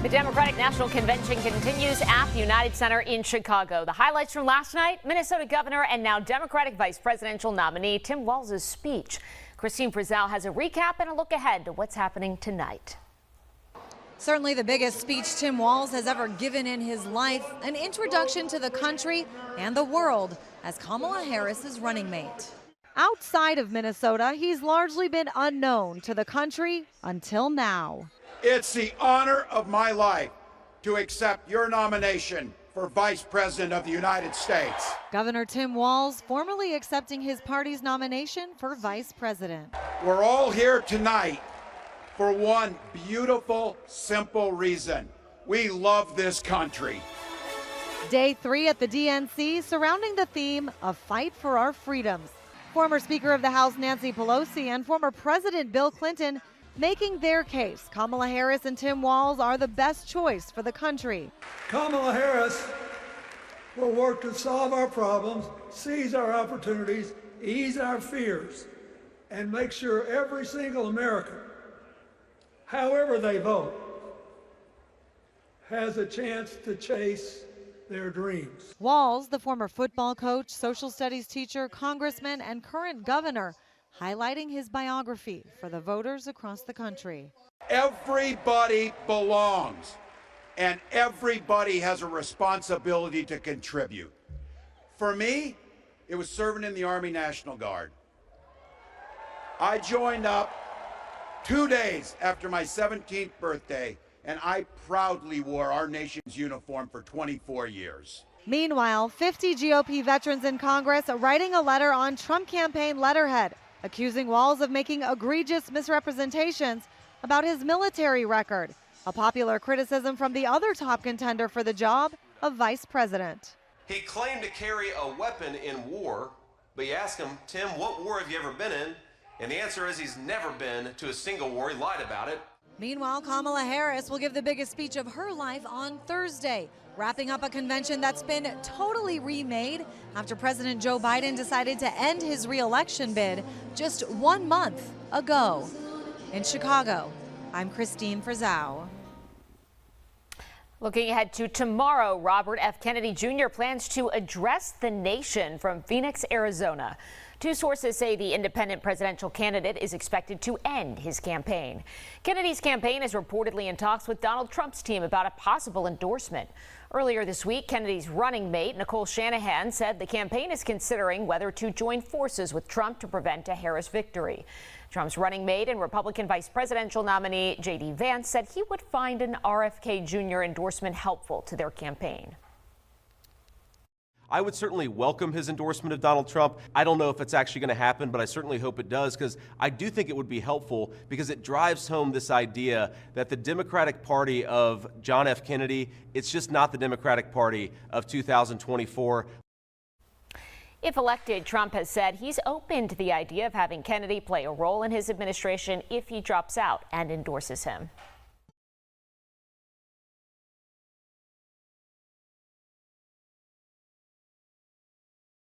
The Democratic National Convention continues at the United Center in Chicago. The highlights from last night: Minnesota Governor and now Democratic Vice Presidential nominee Tim Walz's speech. Christine Frizzell has a recap and a look ahead to what's happening tonight. Certainly the biggest speech Tim Walz has ever given in his life, an introduction to the country and the world as Kamala Harris's running mate. Outside of Minnesota, he's largely been unknown to the country until now. It's the honor of my life to accept your nomination for Vice President of the United States. Governor Tim Walz formally accepting his party's nomination for Vice President. We're all here tonight for one beautiful, simple reason. We love this country. Day 3 at the DNC surrounding the theme of Fight for Our Freedoms. Former Speaker of the House Nancy Pelosi and former President Bill Clinton making their case Kamala Harris and Tim Walz are the best choice for the country. Kamala Harris will work to solve our problems, seize our opportunities, ease our fears, and make sure every single American, however they vote, has a chance to chase their dreams. Walz, the former football coach, social studies teacher, congressman, and current governor, highlighting his biography for the voters across the country. Everybody belongs, and everybody has a responsibility to contribute. For me, it was serving in the Army National Guard. I joined up 2 days after my 17th birthday, and I proudly wore our nation's uniform for 24 years. Meanwhile, 50 GOP veterans in Congress writing a letter on Trump campaign letterhead, accusing Walz of making egregious misrepresentations about his military record, a popular criticism from the other top contender for the job of vice president. He claimed to carry a weapon in war, but you ask him, Tim, what war have you ever been in? And the answer is he's never been to a single war. He lied about it. Meanwhile, Kamala Harris will give the biggest speech of her life on Thursday, wrapping up a convention that's been totally remade after President Joe Biden decided to end his re-election bid just 1 month ago. In Chicago, I'm Christine Frizzell. Looking ahead to tomorrow, Robert F. Kennedy Jr. plans to address the nation from Phoenix, Arizona. Two sources say the independent presidential candidate is expected to end his campaign. Kennedy's campaign is reportedly in talks with Donald Trump's team about a possible endorsement. Earlier this week, Kennedy's running mate, Nicole Shanahan, said the campaign is considering whether to join forces with Trump to prevent a Harris victory. Trump's running mate and Republican vice presidential nominee J.D. Vance said he would find an RFK Jr. endorsement helpful to their campaign. I would certainly welcome his endorsement of Donald Trump. I don't know if it's actually going to happen, but I certainly hope it does, because I do think it would be helpful, because it drives home this idea that the Democratic Party of John F. Kennedy, it's just not the Democratic Party of 2024. If elected, Trump has said he's open to the idea of having Kennedy play a role in his administration if he drops out and endorses him.